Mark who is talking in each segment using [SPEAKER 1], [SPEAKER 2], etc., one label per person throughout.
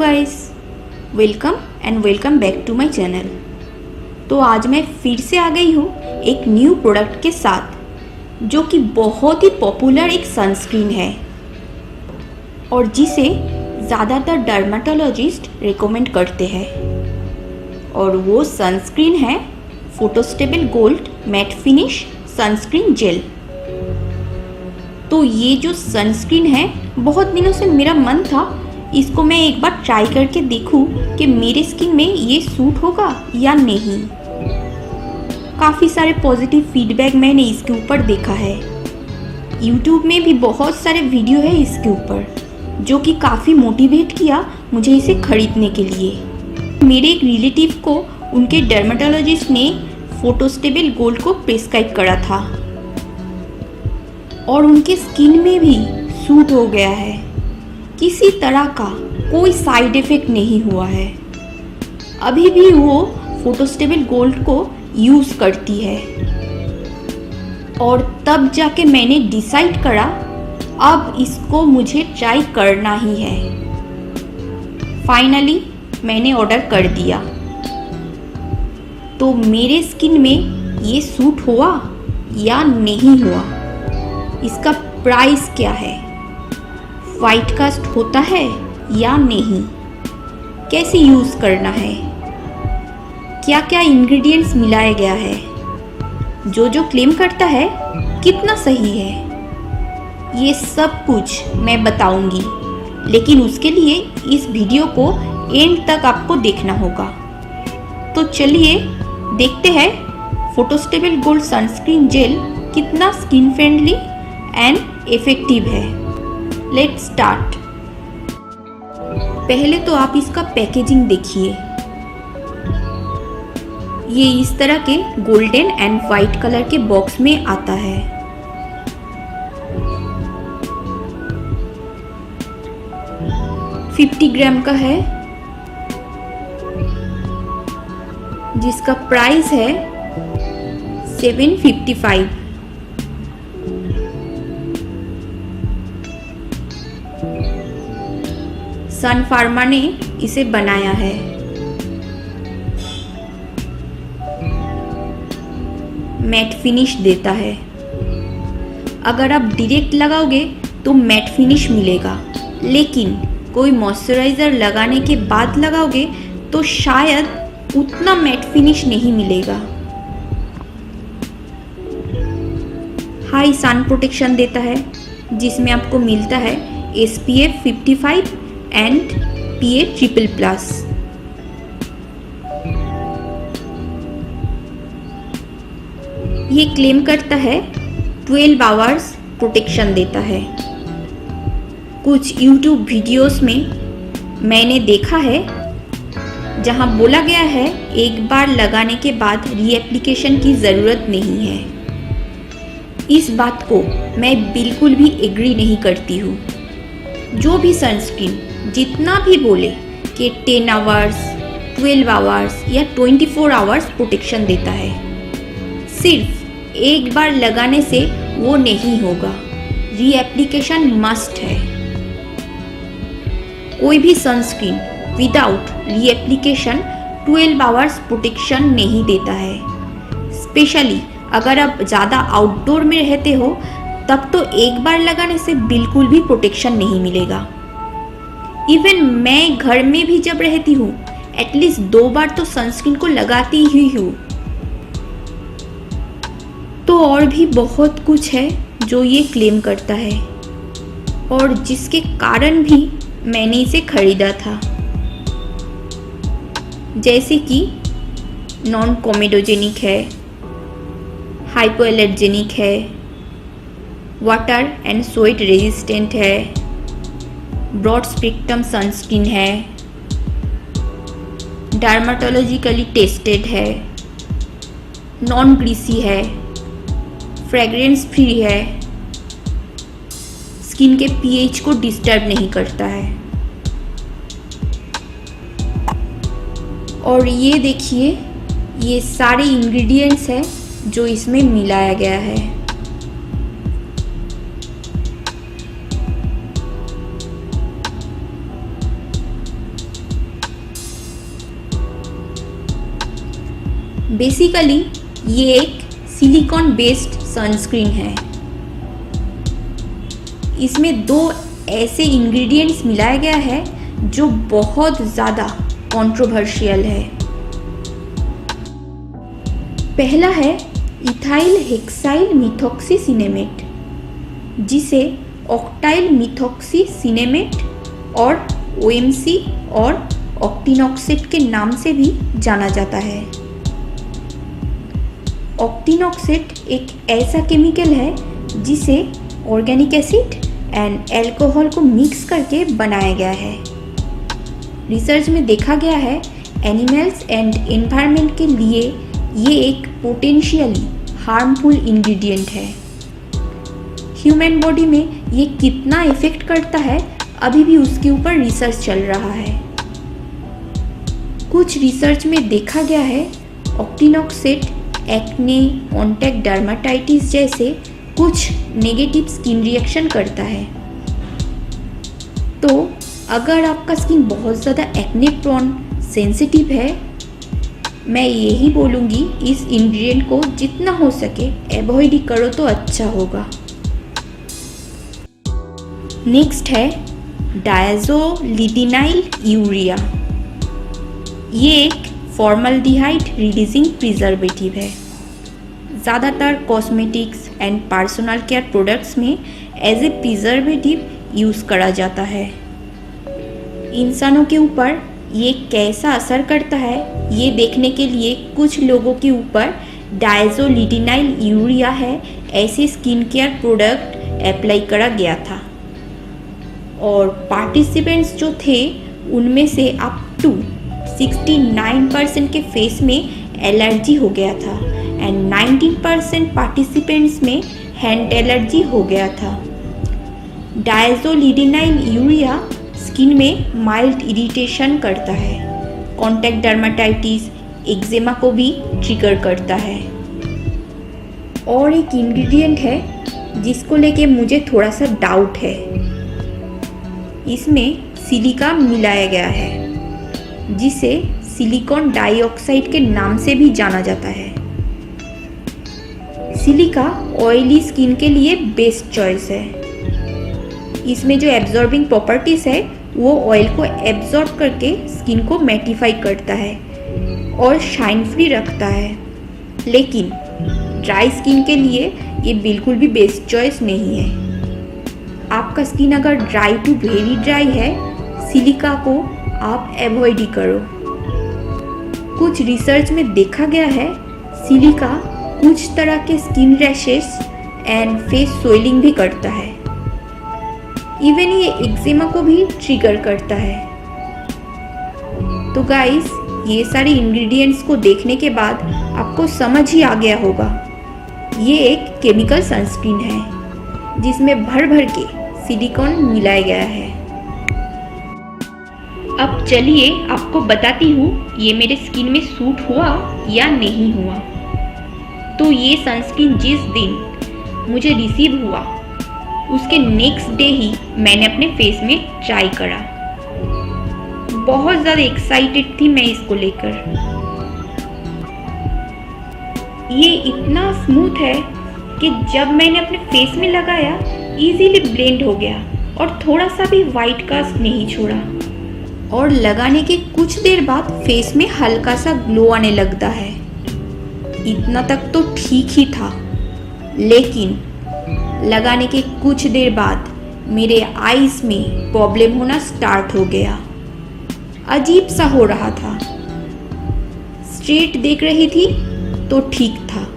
[SPEAKER 1] Guys, welcome back to my channel. तो आज मैं फिर से आ गई हूँ एक न्यू प्रोडक्ट के साथ, जो कि बहुत ही पॉपुलर एक सनस्क्रीन है और जिसे ज़्यादातर डर्माटोलॉजिस्ट रिकमेंड करते हैं। और वो सनस्क्रीन है photostable gold matte finish sunscreen gel. तो ये जो सनस्क्रीन है, बहुत दिनों से मेरा मन था इसको मैं एक बार ट्राई करके देखूं कि मेरे स्किन में ये सूट होगा या नहीं। काफ़ी सारे पॉजिटिव फीडबैक मैंने इसके ऊपर देखा है। YouTube में भी बहुत सारे वीडियो है इसके ऊपर, जो कि काफ़ी मोटिवेट किया मुझे इसे खरीदने के लिए। मेरे एक रिलेटिव को उनके डर्मेटोलॉजिस्ट ने फोटोस्टेबल गोल्ड को प्रिस्क्राइब करा था और उनके स्किन में भी सूट हो गया है। किसी तरह का कोई साइड इफ़ेक्ट नहीं हुआ है। अभी भी वो फोटोस्टेबल गोल्ड को यूज़ करती है और तब जाके मैंने डिसाइड करा अब इसको मुझे ट्राई करना ही है। फाइनली मैंने ऑर्डर कर दिया। तो मेरे स्किन में ये सूट हुआ या नहीं हुआ, इसका प्राइस क्या है, वाइट कास्ट होता है या नहीं, कैसे यूज़ करना है, क्या क्या इंग्रेडिएंट्स मिलाया गया है, जो क्लेम करता है कितना सही है, ये सब कुछ मैं बताऊंगी। लेकिन उसके लिए इस वीडियो को एंड तक आपको देखना होगा। तो चलिए देखते हैं फोटोस्टेबल गोल्ड सनस्क्रीन जेल कितना स्किन फ्रेंडली एंड इफेक्टिव है। Let's start. पहले तो आप इसका पैकेजिंग देखिए। ये इस तरह के गोल्डन एंड वाइट कलर के बॉक्स में आता है। $50 ग्राम का है, जिसका प्राइस है $755। सन फार्मा ने इसे बनाया है। मैट फिनिश देता है। अगर आप डायरेक्ट लगाओगे तो मैट फिनिश मिलेगा, लेकिन कोई मॉइस्चराइज़र लगाने के बाद लगाओगे तो शायद उतना मैट फिनिश नहीं मिलेगा। हाई सन प्रोटेक्शन देता है, जिसमें आपको मिलता है SPF 55 एंड PA++। ये क्लेम करता है 12 आवर्स प्रोटेक्शन देता है। कुछ YouTube वीडियोस में मैंने देखा है जहां बोला गया है एक बार लगाने के बाद रीएप्लीकेशन की ज़रूरत नहीं है। इस बात को मैं बिल्कुल भी एग्री नहीं करती हूँ। जो भी सनस्क्रीन जितना भी बोले कि 10 आवर्स, 12 आवर्स या 24 आवर्स प्रोटेक्शन देता है, सिर्फ एक बार लगाने से वो नहीं होगा। रीएप्लीकेशन मस्ट है। कोई भी sunscreen without reapplication 12 hours protection नहीं देता है। स्पेशली अगर आप ज़्यादा आउटडोर में रहते हो, तब तो एक बार लगाने से बिल्कुल भी प्रोटेक्शन नहीं मिलेगा। इवन मैं घर में भी जब रहती हूँ, एटलीस्ट 2 बार तो सनस्क्रीन को लगाती ही हूँ। तो और भी बहुत कुछ है जो ये क्लेम करता है और जिसके कारण भी मैंने इसे खरीदा था, जैसे कि नॉन कोमेडोजेनिक है, हाइपोएलर्जेनिक है, वाटर एंड स्वेट रेजिस्टेंट है, ब्रॉड स्पेक्ट्रम सनस्क्रीन है, डर्माटोलॉजिकली टेस्टेड है, नॉन ग्रीसी है, फ्रेग्रेंस फ्री है, स्किन के pH को डिस्टर्ब नहीं करता है। और ये देखिए, ये सारे इंग्रेडिएंट्स हैं जो इसमें मिलाया गया है। बेसिकली ये एक सिलिकॉन बेस्ड सनस्क्रीन है। इसमें 2 ऐसे इंग्रेडिएंट्स मिलाया गया है जो बहुत ज़्यादा कंट्रोवर्शियल है। पहला है इथाइल हेक्साइल मिथॉक्सीसिनेमेट, जिसे ऑक्टाइल मिथॉक्सीसिनेमेट और OMC और ऑक्टिनॉक्सेट के नाम से भी जाना जाता है। ऑक्टिनॉक्सेट एक ऐसा केमिकल है जिसे ऑर्गेनिक एसिड एंड अल्कोहल को मिक्स करके बनाया गया है। रिसर्च में देखा गया है एनिमल्स एंड एनवायरनमेंट के लिए ये एक पोटेंशियली हार्मफुल इंग्रेडिएंट है। ह्यूमन बॉडी में ये कितना इफेक्ट करता है अभी भी उसके ऊपर रिसर्च चल रहा है। कुछ रिसर्च में देखा गया है ऑक्टिनॉक्सेट एक्ने, कॉन्टैक्ट डर्माटाइटिस जैसे कुछ नेगेटिव स्किन रिएक्शन करता है। तो अगर आपका स्किन बहुत ज़्यादा एक्ने प्रोन सेंसिटिव है, मैं यही बोलूँगी इस इंग्रेडिएंट को जितना हो सके अवॉइड ही करो तो अच्छा होगा। नेक्स्ट है डायज़ोलिडिनाइल यूरिया। ये एक फॉर्मल्डिहाइड रिलीजिंग प्रिजर्वेटिव है। ज़्यादातर cosmetics and personal care products में एज ए प्रिजर्वेटिव यूज़ करा जाता है। इंसानों के ऊपर ये कैसा असर करता है ये देखने के लिए कुछ लोगों के ऊपर डायज़ोलिडिनाइल यूरिया है ऐसे स्किन केयर प्रोडक्ट अप्लाई करा गया था और पार्टिसिपेंट्स जो थे उनमें से अप टू 69% के फेस में एलर्जी हो गया था एंड 19% पार्टिसिपेंट्स में हैंड एलर्जी हो गया था। डायज़ोलिडिनाइल यूरिया स्किन में माइल्ड इरिटेशन करता है, कॉन्टैक्ट डर्माटाइटिस, एक्जिमा को भी ट्रिगर करता है। और एक इंग्रेडिएंट है जिसको लेके मुझे थोड़ा सा डाउट है। इसमें सिलिका मिलाया गया है जिसे सिलिकॉन डाइऑक्साइड के नाम से भी जाना जाता है। सिलिका ऑयली स्किन के लिए बेस्ट चॉइस है। इसमें जो एब्जॉर्बिंग प्रॉपर्टीज़ है वो ऑयल को एब्जॉर्ब करके स्किन को मैटिफाई करता है और शाइन फ्री रखता है। लेकिन ड्राई स्किन के लिए ये बिल्कुल भी बेस्ट चॉइस नहीं है। आपका स्किन अगर ड्राई टू वेरी ड्राई है, सिलिका को आप अवॉइड ही करो। कुछ रिसर्च में देखा गया है सिलिका कुछ तरह के स्किन रैशेस एंड फेस सोइलिंग भी करता है। इवन ये एक्जिमा को भी ट्रिगर करता है। तो गाइस, ये सारे इंग्रेडिएंट्स को देखने के बाद आपको समझ ही आ गया होगा ये एक केमिकल सनस्क्रीन है जिसमें भर भर के सिलिकॉन मिलाया गया है। अब चलिए आपको बताती हूँ ये मेरे स्किन में सूट हुआ या नहीं हुआ। तो ये सनस्क्रीन जिस दिन मुझे रिसीव हुआ उसके नेक्स्ट डे ही मैंने अपने फेस में ट्राई करा। बहुत ज़्यादा एक्साइटेड थी मैं इसको लेकर। ये इतना स्मूथ है कि जब मैंने अपने फेस में लगाया इजीली ब्लेंड हो गया और थोड़ा सा भी वाइट कास्ट नहीं छोड़ा। और लगाने के कुछ देर बाद फेस में हल्का सा ग्लो आने लगता है। इतना तक तो ठीक ही था, लेकिन लगाने के कुछ देर बाद मेरे आईज में प्रॉब्लम होना स्टार्ट हो गया। अजीब सा हो रहा था। स्ट्रेट देख रही थी तो ठीक था,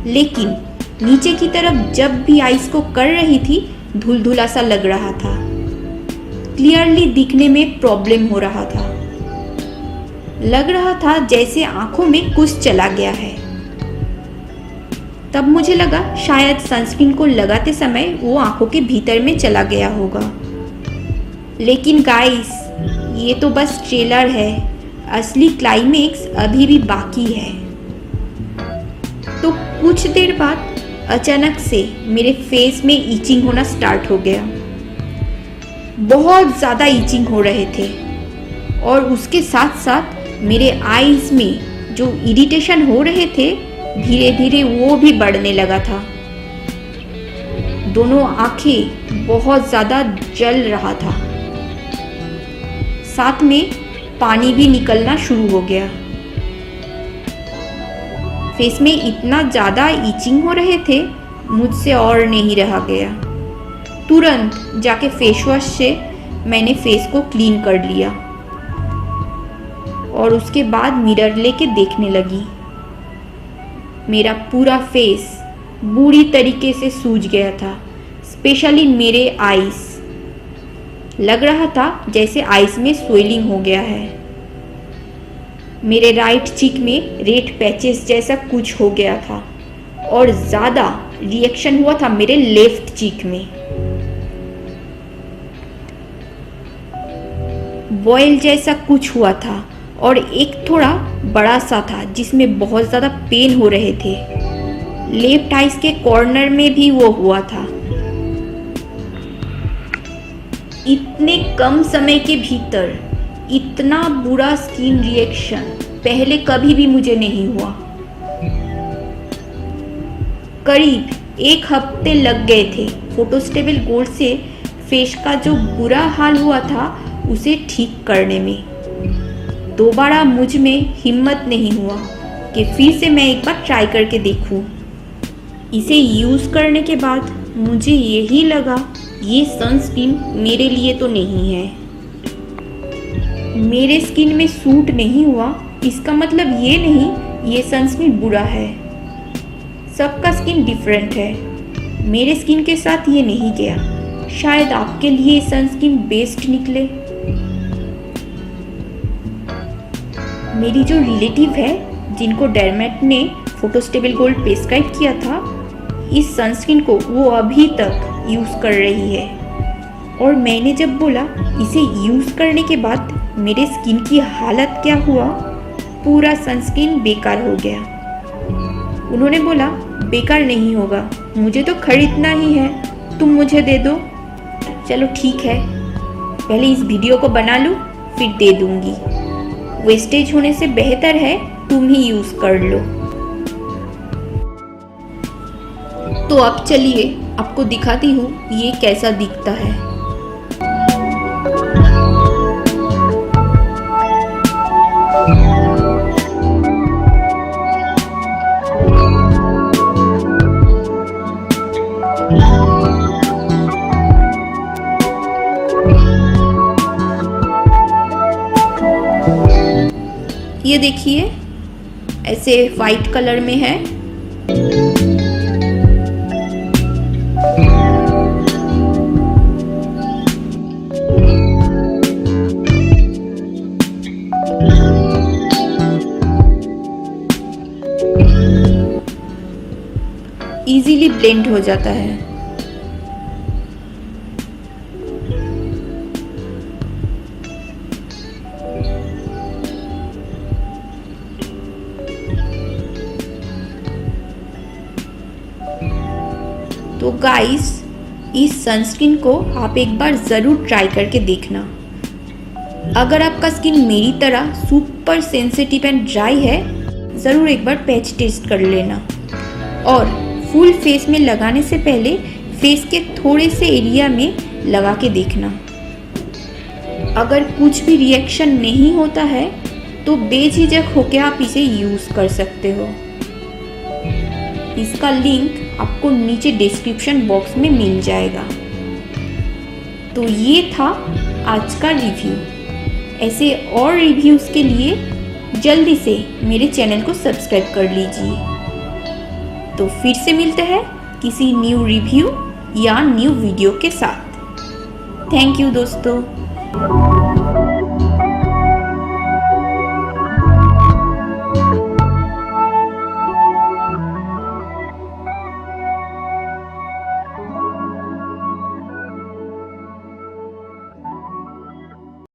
[SPEAKER 1] लेकिन नीचे की तरफ जब भी आईज को कर रही थी धुलधुला सा लग रहा था। क्लियरली दिखने में प्रॉब्लम हो रहा था। लग रहा था जैसे आंखों में कुछ चला गया है। तब मुझे लगा शायद सनस्क्रीन को लगाते समय वो आंखों के भीतर में चला गया होगा। लेकिन गाइस, ये तो बस ट्रेलर है, असली क्लाइमेक्स अभी भी बाकी है। तो कुछ देर बाद अचानक से मेरे फेस में ईचिंग होना स्टार्ट हो गया। बहुत ज़्यादा ईचिंग हो रहे थे और उसके साथ साथ मेरे आईज में जो इरिटेशन हो रहे थे धीरे धीरे वो भी बढ़ने लगा था। दोनों आंखें बहुत ज़्यादा जल रहा था, साथ में पानी भी निकलना शुरू हो गया। फेस में इतना ज़्यादा इचिंग हो रहे थे, मुझसे और नहीं रहा गया। तुरंत जाके फेस वॉश से मैंने फेस को क्लीन कर लिया और उसके बाद मिरर लेके देखने लगी। मेरा पूरा फेस बुरी तरीके से सूज गया था, स्पेशली मेरे आईज। लग रहा था जैसे आईज में स्वेलिंग हो गया है। मेरे राइट चीक में रेड पैचेस जैसा कुछ हो गया था और ज़्यादा रिएक्शन हुआ था मेरे लेफ्ट चीक में। बॉयल जैसा कुछ हुआ था और एक थोड़ा बड़ा सा था जिसमें बहुत ज़्यादा पेन हो रहे थे। लेफ्ट आइज के कॉर्नर में भी वो हुआ था। इतने कम समय के भीतर इतना बुरा स्किन रिएक्शन पहले कभी भी मुझे नहीं हुआ। करीब 1 हफ्ते लग गए थे फोटोस्टेबल गोल्ड से फेस का जो बुरा हाल हुआ था उसे ठीक करने में। दोबारा मुझ में हिम्मत नहीं हुआ कि फिर से मैं एक बार ट्राई करके देखूं। इसे यूज़ करने के बाद मुझे यही लगा ये सनस्क्रीन मेरे लिए तो नहीं है। मेरे स्किन में सूट नहीं हुआ इसका मतलब ये नहीं ये सनस्क्रीन बुरा है। सबका स्किन डिफरेंट है, मेरे स्किन के साथ ये नहीं गया। शायद आपके लिए सनस्क्रीन बेस्ट निकले। मेरी जो रिलेटिव है जिनको डर्मेट ने फोटोस्टेबल गोल्ड प्रिस्क्राइब किया था, इस सनस्क्रीन को वो अभी तक यूज़ कर रही है। और मैंने जब बोला इसे यूज़ करने के बाद मेरे स्किन की हालत क्या हुआ, पूरा सनस्क्रीन बेकार हो गया। उन्होंने बोला बेकार नहीं होगा, मुझे तो खरीदना ही है, तुम मुझे दे दो। चलो ठीक है, पहले इस वीडियो को बना लूँ फिर दे दूँगी। वेस्टेज होने से बेहतर है तुम ही यूज़ कर लो। तो अब चलिए आपको दिखाती हूँ ये कैसा दिखता है। ये देखिए ऐसे वाइट कलर में है। इजीली ब्लेंड हो जाता है। तो गाइस इस सनस्क्रीन को आप एक बार ज़रूर ट्राई करके देखना। अगर आपका स्किन मेरी तरह सुपर सेंसिटिव एंड ड्राई है, ज़रूर एक बार पैच टेस्ट कर लेना। और फुल फेस में लगाने से पहले फेस के थोड़े से एरिया में लगा के देखना। अगर कुछ भी रिएक्शन नहीं होता है तो बेझिझक होकर आप इसे यूज़ कर सकते हो। इसका लिंक आपको नीचे डिस्क्रिप्शन बॉक्स में मिल जाएगा। तो ये था आज का रिव्यू। ऐसे और रिव्यूज़ के लिए जल्दी से मेरे चैनल को सब्सक्राइब कर लीजिए। तो फिर से मिलते हैं किसी न्यू रिव्यू या न्यू वीडियो के साथ। थैंक यू दोस्तों।